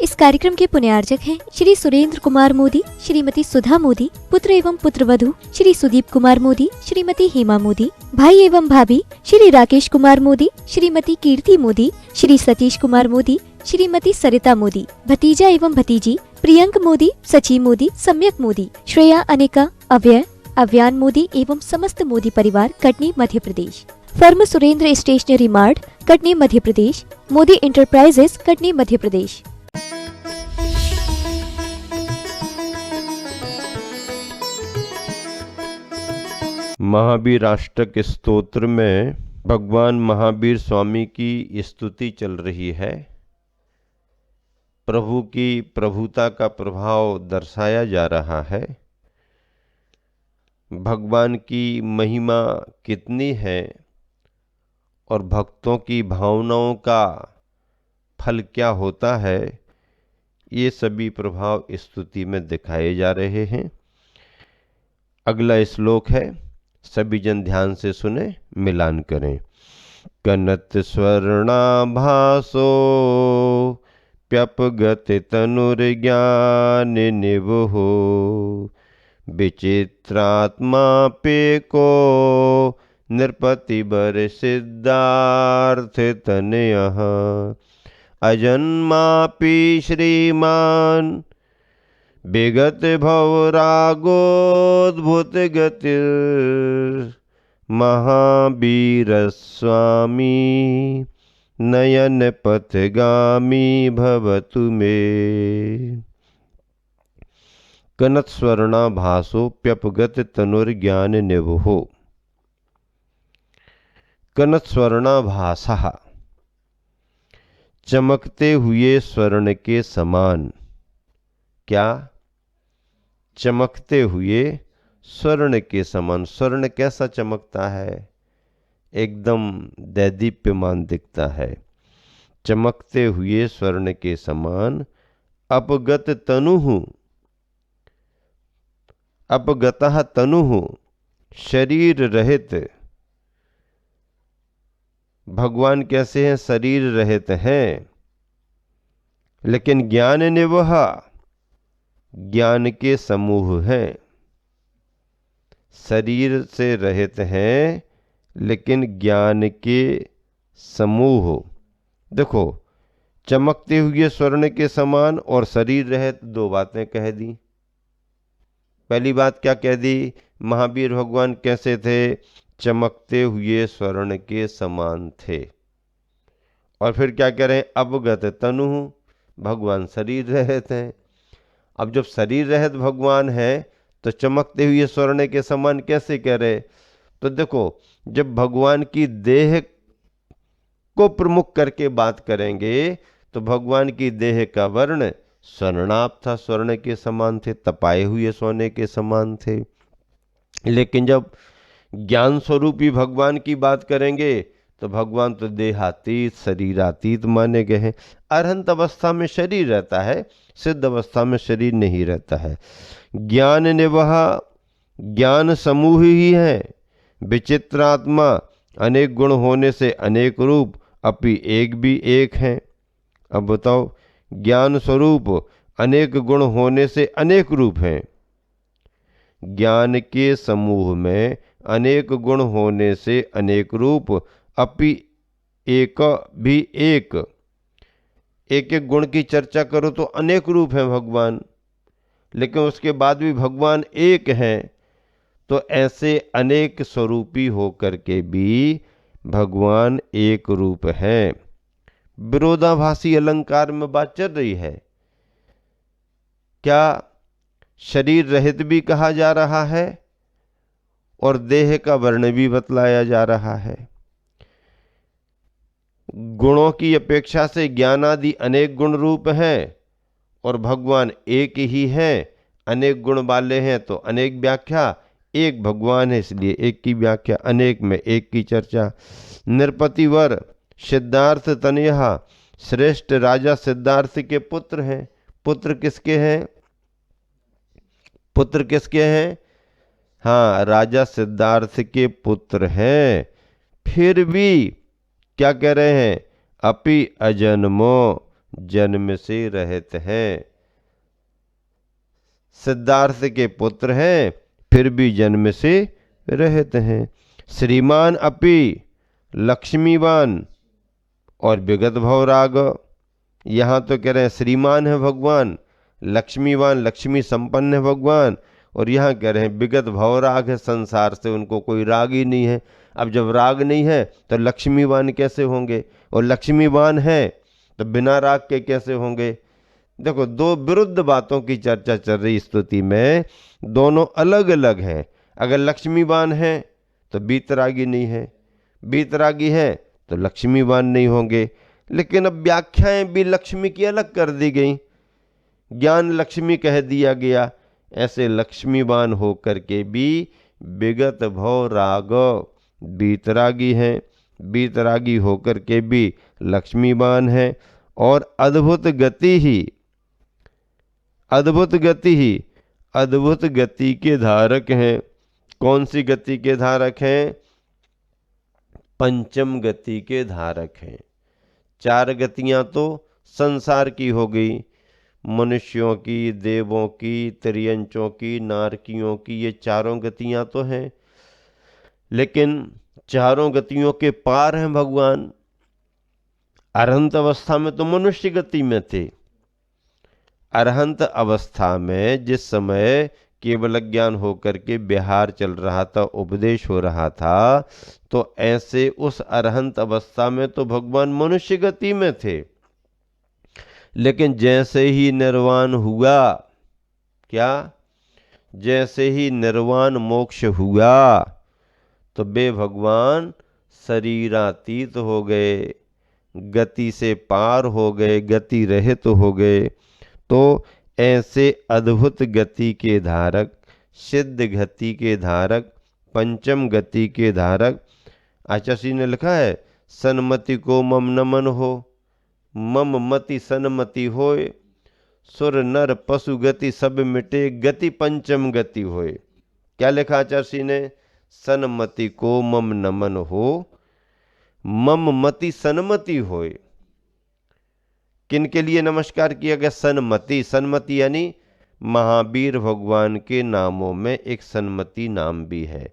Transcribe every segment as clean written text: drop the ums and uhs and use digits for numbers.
इस कार्यक्रम के पुण्यार्जक हैं श्री सुरेंद्र कुमार मोदी, श्रीमती सुधा मोदी, पुत्र एवं पुत्रवधू श्री सुदीप कुमार मोदी, श्रीमती हेमा मोदी, भाई एवं भाभी श्री राकेश कुमार मोदी, श्रीमती कीर्ति मोदी, श्री सतीश कुमार मोदी, श्रीमती सरिता मोदी, भतीजा एवं भतीजी प्रियंक मोदी, सची मोदी, सम्यक मोदी, श्रेया, अनिका, अव्यय, अव्यान मोदी एवं समस्त मोदी परिवार, Katni, Madhya Pradesh. Firm Surendra stationery mart, Katni, Madhya Pradesh. Modi enterprises, Katni, Madhya Pradesh. Mahavir अष्टक स्तोत्र में भगवान महावीर स्वामी की स्तुति चल रही है। प्रभु की प्रभुता का प्रभाव दर्शाया जा रहा है। भगवान की महिमा कितनी है और भक्तों की भावनाओं का फल क्या होता है, ये सभी प्रभाव स्तुति में दिखाए जा रहे हैं। अगला श्लोक है, सभी जन ध्यान से सुने, मिलान करें। कनत स्वर्णाभासो प्यपगत तनुर्ज्ञान निवहो विचित्रात्मा पेको नृपति बर सिद्धार्थ तनयः अजन्मापि श्रीमान विगत भवरागोद्भुत गतिर महावीर स्वामी नयन पथगामी भवतु मे। कनत स्वर्णाभासो प्यपगत तनुर्ज्ञान निवहो। कनत स्वर्णाभासः, चमकते हुए स्वर्ण के समान। क्या? चमकते हुए स्वर्ण के समान। स्वर्ण कैसा चमकता है? एकदम दैदीप्यमान दिखता है। चमकते हुए स्वर्ण के समान। अपगत तनुः, अपगतः तनुः, शरीर रहित। भगवान कैसे हैं? शरीर रहित हैं, लेकिन ज्ञान निवह, ज्ञान के समूह हैं। शरीर से रहित हैं लेकिन ज्ञान के समूह। देखो, चमकते हुए स्वर्ण के समान और शरीर रहित, दो बातें कह दी। पहली बात क्या कह दी? महावीर भगवान कैसे थे? चमकते हुए स्वर्ण के समान थे। और फिर क्या कह रहे हैं? अवगत तनु, भगवान शरीर रहित हैं। अब जब शरीर रहित भगवान है तो चमकते हुए स्वर्ण के समान कैसे कह रहे? तो देखो, जब भगवान की देह को प्रमुख करके बात करेंगे तो भगवान की देह का वर्ण स्वर्णाभ था, स्वर्ण के समान थे, तपाए हुए सोने के समान थे। लेकिन जब ज्ञान स्वरूपी भगवान की बात करेंगे तो भगवान तो देहातीत, शरीरातीत माने गए हैं। अरहंत अवस्था में शरीर रहता है, सिद्ध अवस्था में शरीर नहीं रहता है। ज्ञान निवह, ज्ञान समूह ही है। विचित्रात्मा, अनेक गुण होने से अनेक रूप, अपि एक भी एक हैं। अब बताओ, ज्ञान स्वरूप अनेक गुण होने से अनेक रूप हैं। ज्ञान के समूह में अनेक गुण होने से अनेक रूप, अपि एक भी एक। एक एक गुण की चर्चा करो तो अनेक रूप हैं भगवान, लेकिन उसके बाद भी भगवान एक हैं। तो ऐसे अनेक स्वरूपी होकर के भी भगवान एक रूप हैं। विरोधाभासी अलंकार में बात चल रही है। क्या शरीर रहित भी कहा जा रहा है और देह का वर्ण भी बतलाया जा रहा है। गुणों की अपेक्षा से ज्ञान आदि अनेक गुण रूप हैं और भगवान एक ही हैं। अनेक गुण वाले हैं तो अनेक व्याख्या, एक भगवान है इसलिए एक की व्याख्या, अनेक में एक की चर्चा। नृपतिवर सिद्धार्थ तनया, श्रेष्ठ राजा सिद्धार्थ के पुत्र हैं। पुत्र किसके हैं? पुत्र किसके हैं? हाँ, राजा सिद्धार्थ के पुत्र हैं। फिर भी क्या कह रहे हैं? अपि अजन्मो, जन्म से रहित हैं। सिद्धार्थ के पुत्र हैं फिर भी जन्म से रहित हैं। श्रीमान अपि लक्ष्मीवान और विगत भवराग। यहाँ तो कह रहे हैं श्रीमान है भगवान, लक्ष्मीवान लक्ष्मी संपन्न है भगवान, और यहाँ कह रहे हैं विगत भवराग है, संसार से उनको कोई राग ही नहीं है। अब जब राग नहीं है तो लक्ष्मीवान कैसे होंगे, और लक्ष्मीवान है तो बिना राग के कैसे होंगे। देखो दो विरुद्ध बातों की चर्चा चल रही स्तुति में, दोनों अलग अलग हैं। अगर लक्ष्मीवान है तो बीतरागी नहीं है, बीतरागी है तो लक्ष्मीवान नहीं होंगे। लेकिन अब व्याख्याएं भी लक्ष्मी की अलग कर दी गई, ज्ञान लक्ष्मी कह दिया गया। ऐसे लक्ष्मीवान होकर के भी विगत भव राग बीतरागी हैं, बीतरागी होकर के भी लक्ष्मीवान है। और अद्भुत गति ही अद्भुत गति ही अद्भुत गति के धारक हैं। कौन सी गति के धारक हैं? पंचम गति के धारक हैं। चार गतियां तो संसार की हो गई, मनुष्यों की, देवों की, त्रियंचों की, नारकियों की, ये चारों गतियां तो हैं। लेकिन चारों गतियों के पार हैं भगवान। अरहंत अवस्था में तो मनुष्य गति में थे। अरहंत अवस्था में जिस समय केवल ज्ञान होकर के विहार चल रहा था, उपदेश हो रहा था, तो ऐसे उस अरहंत अवस्था में तो भगवान मनुष्य गति में थे। लेकिन जैसे ही निर्वाण हुआ, क्या? जैसे ही निर्वाण मोक्ष हुआ तो वे भगवान शरीरातीत हो गए, गति से पार हो गए, गति रहित हो गए। तो ऐसे अद्भुत गति के धारक, सिद्ध गति के धारक, पंचम गति के धारक, आचार्य ने लिखा है सन्मति को मम नमन हो, मम मति सन्मति होय, सुर नर पशु गति सब मिटे, गति पंचम गति होय। क्या लिखा आचार्य ने? सन्मति को मम नमन हो, मम मति सन्मति होय। किन के लिए नमस्कार किया गया? सन्मति। सन्मति यानी महावीर भगवान के नामों में एक सन्मति नाम भी है।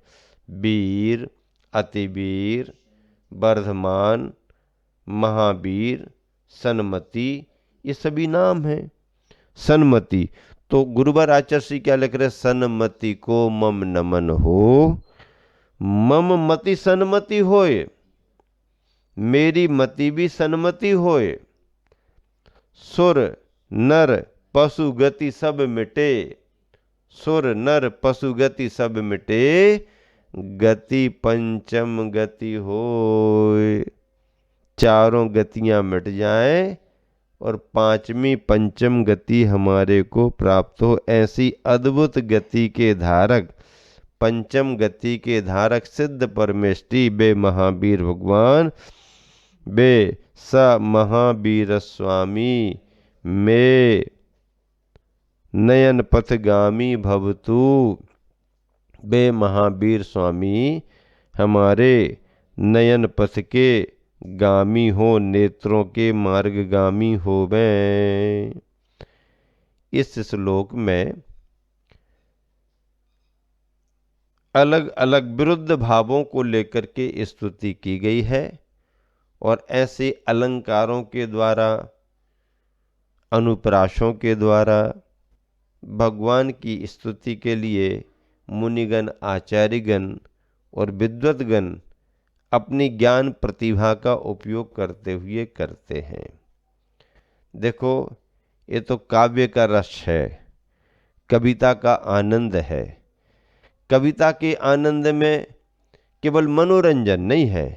वीर, अतिवीर, वर्धमान, महावीर, सन्मति, ये सभी नाम हैं। सन्मति तो गुरुवर आचार्य क्या लिख रहे? सन्मति को मम नमन हो, मम मति सन्मति होय, मेरी मति भी सन्मति होय। सुर नर पशु गति सब मिटे, सुर नर पशु गति सब मिटे, गति पंचम गति होय। चारों गतियां मिट जाएं और पांचवी पंचम गति हमारे को प्राप्त हो। ऐसी अद्भुत गति के धारक, पंचम गति के धारक सिद्ध परमेष्टि बे महावीर भगवान, बे स महावीर स्वामी में नयन पथगामी भवतु। बे महावीर स्वामी हमारे नयन पथ के गामी हो, नेत्रों के मार्गगामी होवें। इस श्लोक में अलग अलग विरुद्ध भावों को लेकर के स्तुति की गई है, और ऐसे अलंकारों के द्वारा, अनुप्रासों के द्वारा भगवान की स्तुति के लिए मुनिगण, आचार्यगण और विद्वद्गण अपनी ज्ञान प्रतिभा का उपयोग करते हुए करते हैं। देखो ये तो काव्य का रस है, कविता का आनंद है। कविता के आनंद में केवल मनोरंजन नहीं है।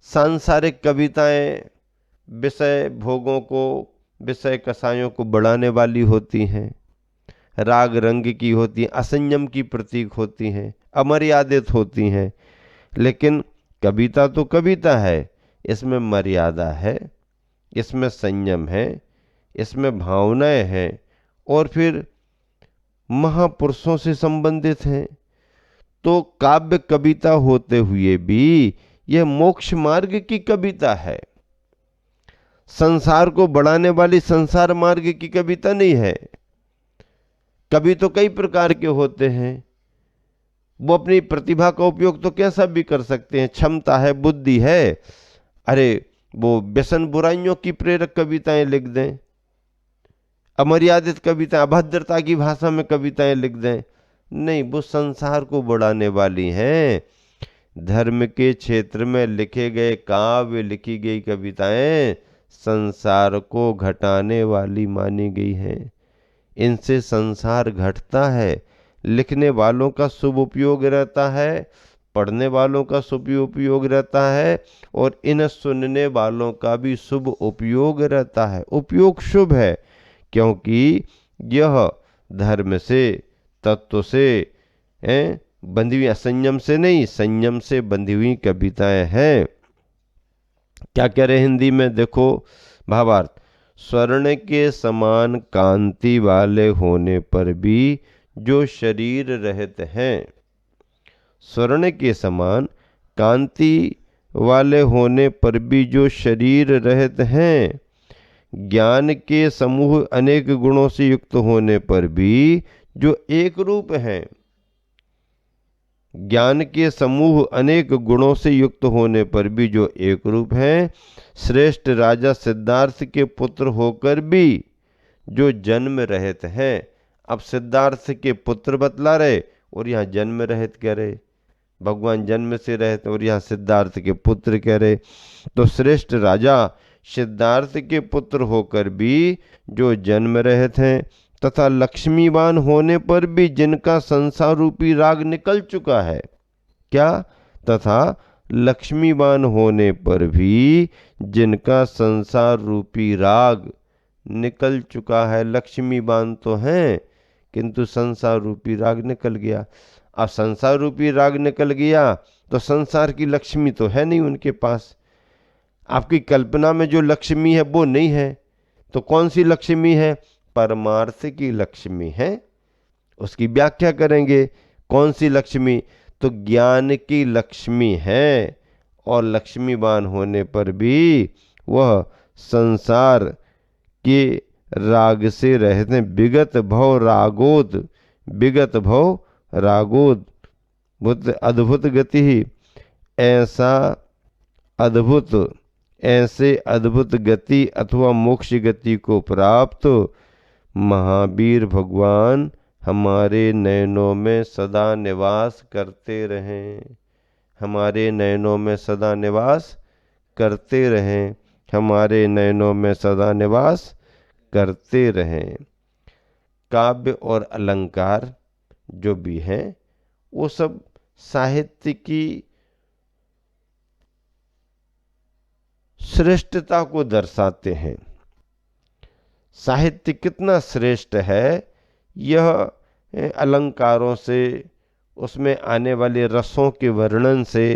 सांसारिक कविताएं विषय भोगों को, विषय कसायों को बढ़ाने वाली होती हैं, राग रंग की होती हैं, असंयम की प्रतीक होती हैं, अमर्यादित होती हैं। लेकिन कविता तो कविता है, इसमें मर्यादा है, इसमें संयम है, इसमें भावनाएं हैं, और फिर महापुरुषों से संबंधित हैं। तो काव्य कविता होते हुए भी यह मोक्ष मार्ग की कविता है। संसार को बढ़ाने वाली संसार मार्ग की कविता नहीं है। कवि तो कई प्रकार के होते हैं, वो अपनी प्रतिभा का उपयोग तो कैसा भी कर सकते हैं, क्षमता है, बुद्धि है। अरे वो व्यसन बुराइयों की प्रेरक कविताएं लिख दें, अमर्यादित कविताएं, अभद्रता की भाषा में कविताएं लिख दें, नहीं, वो संसार को बढ़ाने वाली हैं। धर्म के क्षेत्र में लिखे गए काव्य, लिखी गई कविताएं संसार को घटाने वाली मानी गई हैं। इनसे संसार घटता है, लिखने वालों का शुभ उपयोग रहता है, पढ़ने वालों का शुभ उपयोग रहता है, और इन सुनने वालों का भी शुभ उपयोग रहता है। उपयोग शुभ है, क्योंकि यह धर्म से, तत्व से बंधी हुई, असंयम से नहीं, संयम से बंधी हुई कविताएं हैं। क्या कह रहे हिंदी में, देखो भावार्थ। स्वर्ण के समान कांति वाले होने पर भी जो शरीर रहित हैं, स्वर्ण के समान कांति वाले होने पर भी जो शरीर रहित हैं, ज्ञान के समूह अनेक गुणों से युक्त होने पर भी जो एक रूप हैं, ज्ञान के समूह अनेक गुणों से युक्त होने पर भी जो एक रूप हैं, श्रेष्ठ राजा सिद्धार्थ के पुत्र होकर भी जो जन्म रहित हैं। अब सिद्धार्थ के पुत्र बतला रहे और यहाँ जन्म रहित कह रहे, भगवान जन्म से रहित और यहाँ सिद्धार्थ के पुत्र कह रहे। तो श्रेष्ठ राजा सिद्धार्थ के पुत्र होकर भी जो जन्म रहित हैं, तथा लक्ष्मीवान होने पर भी जिनका संसार रूपी राग निकल चुका है। क्या? तथा लक्ष्मीवान होने पर भी जिनका संसार रूपी राग निकल चुका है। लक्ष्मीवान तो हैं, किंतु संसार रूपी राग निकल गया। अब संसार रूपी राग निकल गया तो संसार की लक्ष्मी तो है नहीं उनके पास। आपकी कल्पना में जो लक्ष्मी है वो नहीं है, तो कौन सी लक्ष्मी है? परमार्थ की लक्ष्मी है। उसकी व्याख्या करेंगे, कौन सी लक्ष्मी? तो ज्ञान की लक्ष्मी है, और लक्ष्मीवान होने पर भी वह संसार के राग से रहते हैं। विगत भव रागोद, विगत भव रागोद, बहुत अद्भुत गति ही, ऐसा अद्भुत, ऐसे अद्भुत गति अथवा मोक्ष गति को प्राप्त महावीर भगवान हमारे नयनों में सदा निवास करते रहें, हमारे नयनों में सदा निवास करते रहें, हमारे नयनों में सदा निवास करते रहें। काव्य और अलंकार जो भी हैं वो सब साहित्य की श्रेष्ठता को दर्शाते हैं। साहित्य कितना श्रेष्ठ है, यह अलंकारों से, उसमें आने वाले रसों के वर्णन से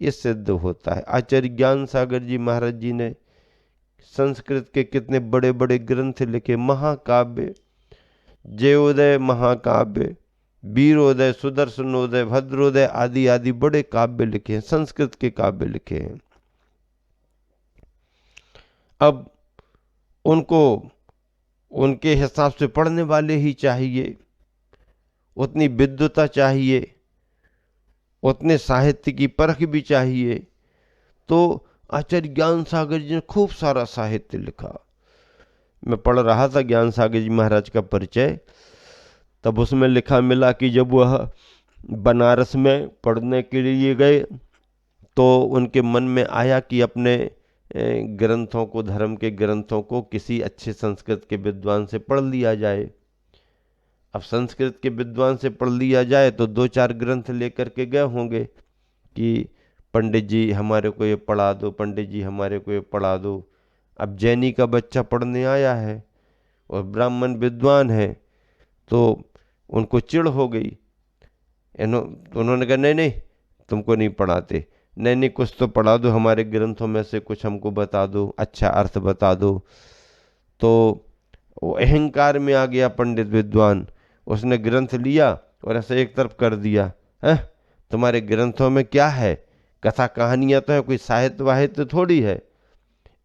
ये सिद्ध होता है। आचार्य ज्ञान सागर जी महाराज जी ने संस्कृत के कितने बड़े बड़े ग्रंथ लिखे, महाकाव्य, जयोदय महाकाव्य, वीरोदय, सुदर्शनोदय, भद्रोदय आदि आदि बड़े काव्य लिखे हैं, संस्कृत के काव्य लिखे हैं। अब उनको उनके हिसाब से पढ़ने वाले ही चाहिए, उतनी विद्वता चाहिए, उतने साहित्य की परख भी चाहिए। तो आचार्य ज्ञान सागर जी ने खूब सारा साहित्य लिखा। मैं पढ़ रहा था ज्ञान सागर जी महाराज का परिचय, तब उसमें लिखा मिला कि जब वह बनारस में पढ़ने के लिए गए तो उनके मन में आया कि अपने ग्रंथों को, धर्म के ग्रंथों को किसी अच्छे संस्कृत के विद्वान से पढ़ लिया जाए। अब संस्कृत के विद्वान से पढ़ लिया जाए तो दो चार ग्रंथ लेकर के गए होंगे कि पंडित जी हमारे को ये पढ़ा दो, पंडित जी हमारे को ये पढ़ा दो। अब जैनी का बच्चा पढ़ने आया है और ब्राह्मण विद्वान है, तो उनको चिढ़ हो गई। उन्होंने कहा नहीं नहीं, तुमको नहीं पढ़ाते, नहीं नहीं, कुछ तो पढ़ा दो, हमारे ग्रंथों में से कुछ हमको बता दो, अच्छा अर्थ बता दो। तो वो अहंकार में आ गया पंडित विद्वान, उसने ग्रंथ लिया और ऐसे एक तरफ कर दिया। है तुम्हारे ग्रंथों में क्या है? कथा कहानियां तो है, कोई साहित्य वाहित्य थोड़ी है।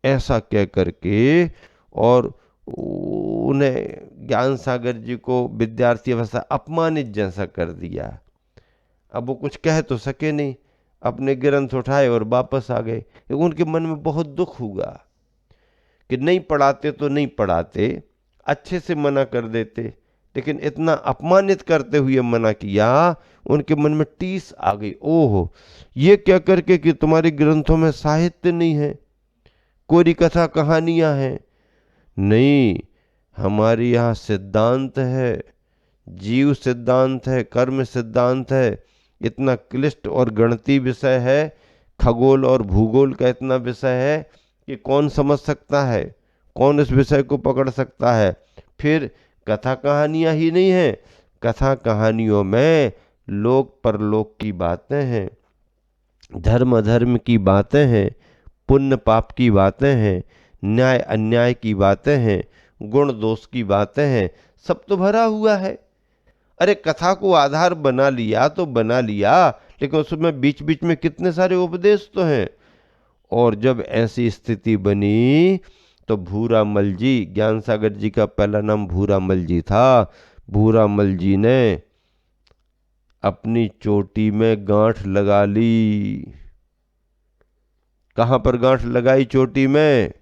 ऐसा कह करके और उन्हें ज्ञान सागर जी को विद्यार्थी अवस्था अपमानित जैसा कर दिया। अब वो कुछ कह तो सके नहीं, अपने ग्रंथ उठाए और वापस आ गए। उनके मन में बहुत दुख हुआ कि नहीं पढ़ाते तो नहीं पढ़ाते, अच्छे से मना कर देते, लेकिन इतना अपमानित करते हुए मना किया। उनके मन में टीस आ गई, ओहो ये क्या करके कि तुम्हारे ग्रंथों में साहित्य नहीं है, कोरी कथा कहानियां हैं। नहीं, हमारे यहाँ सिद्धांत है, जीव सिद्धांत है, कर्म सिद्धांत है। इतना क्लिष्ट और गणितीय विषय है, खगोल और भूगोल का इतना विषय है कि कौन समझ सकता है, कौन इस विषय को पकड़ सकता है। फिर कथा कहानियां ही नहीं है, कथा कहानियों में लोक परलोक की बातें हैं, धर्म अधर्म की बातें हैं, पुण्य पाप की बातें हैं, न्याय अन्याय की बातें हैं, गुण दोष की बातें हैं, सब तो भरा हुआ है। अरे कथा को आधार बना लिया तो बना लिया, लेकिन उसमें बीच बीच में कितने सारे उपदेश तो हैं। और जब ऐसी स्थिति बनी तो भूरामल जी, ज्ञान सागर जी का पहला नाम भूरामल जी था, भूरामल जी ने अपनी चोटी में गांठ लगा ली। कहाँ पर गांठ लगाई चोटी में?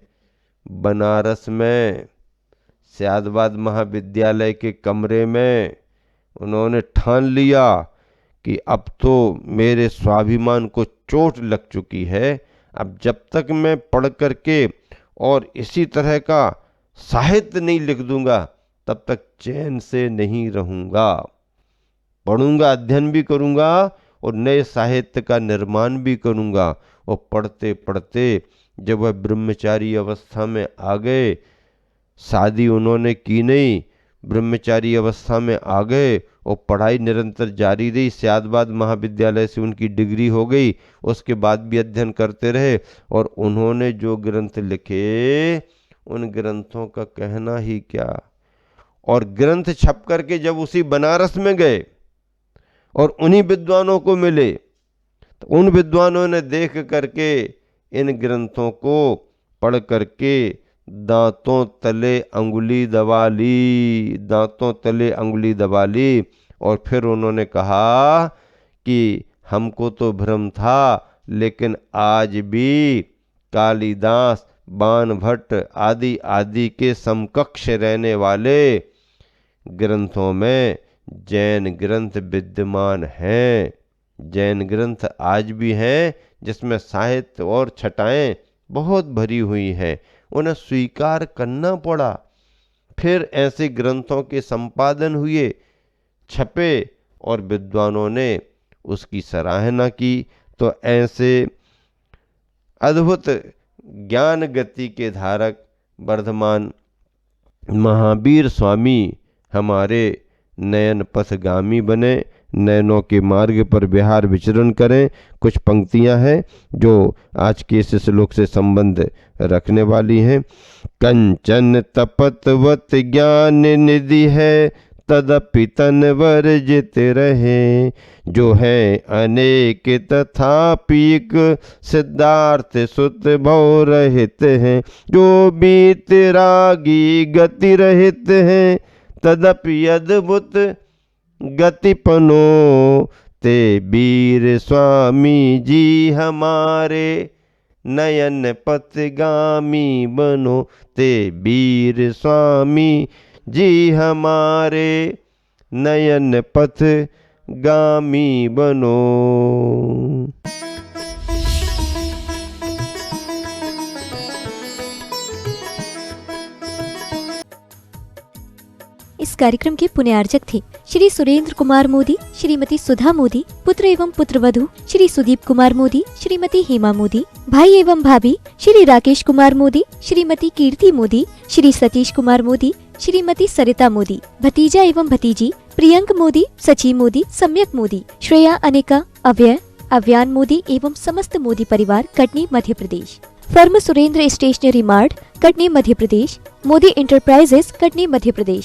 बनारस में सयादबाद महाविद्यालय के कमरे में। उन्होंने ठान लिया कि अब तो मेरे स्वाभिमान को चोट लग चुकी है, अब जब तक मैं पढ़ करके और इसी तरह का साहित्य नहीं लिख दूंगा तब तक चैन से नहीं रहूंगा। पढ़ूंगा, अध्ययन भी करूंगा और नए साहित्य का निर्माण भी करूंगा। और पढ़ते पढ़ते जब वह ब्रह्मचारी अवस्था में आ गए, शादी उन्होंने की नहीं, ब्रह्मचारी अवस्था में आ गए और पढ़ाई निरंतर जारी रही। सयादबाद महाविद्यालय से उनकी डिग्री हो गई, उसके बाद भी अध्ययन करते रहे। और उन्होंने जो ग्रंथ लिखे उन ग्रंथों का कहना ही क्या। और ग्रंथ छप करके जब उसी बनारस में गए और उन्हीं विद्वानों को मिले तो उन विद्वानों ने देख करके इन ग्रंथों को पढ़ करके दांतों तले अंगुली दबा ली, दांतों तले अंगुली दबा ली। और फिर उन्होंने कहा कि हमको तो भ्रम था, लेकिन आज भी कालिदास, बाणभट्ट आदि आदि के समकक्ष रहने वाले ग्रंथों में जैन ग्रंथ विद्यमान हैं। जैन ग्रंथ आज भी हैं जिसमें साहित्य और छटाएं बहुत भरी हुई हैं। उन्हें स्वीकार करना पड़ा। फिर ऐसे ग्रंथों के संपादन हुए, छपे और विद्वानों ने उसकी सराहना की। तो ऐसे अद्भुत ज्ञान गति के धारक वर्धमान महावीर स्वामी हमारे नयन पथगामी बने, नयनों के मार्ग पर विहार विचरण करें। कुछ पंक्तियां हैं जो आज के इस श्लोक से संबंध रखने वाली हैं। कंचन तपतवत ज्ञान निधि है, तदपि तन वर्जित रहे। जो है अनेक तथापि सिद्धार्थ सुत भव रहित हैं। जो बीत रागी गति रहित हैं, तदपि अद्भुत गतिपनो। ते वीर स्वामी जी हमारे, नयन पथगामी बनो। ते वीर स्वामी जी हमारे, नयन पथगामी बनो। इस कार्यक्रम के पुण्यार्चक थे श्री सुरेंद्र कुमार मोदी, श्रीमती सुधा मोदी, पुत्र एवं पुत्रवधू श्री सुदीप कुमार मोदी, श्रीमती हेमा मोदी, भाई एवं भाभी श्री राकेश कुमार मोदी, श्रीमती कीर्ति मोदी, श्री सतीश कुमार मोदी, श्रीमती सरिता मोदी, भतीजा एवं भतीजी प्रियंक मोदी, सची मोदी, सम्यक मोदी, श्रेया, अनिका, अव्यय, अव्यान मोदी एवं समस्त मोदी परिवार, Katni, Madhya Pradesh. Firm Surendra stationery mart, Katni, Madhya Pradesh. Modi enterprises, Katni, Madhya प्रदेश।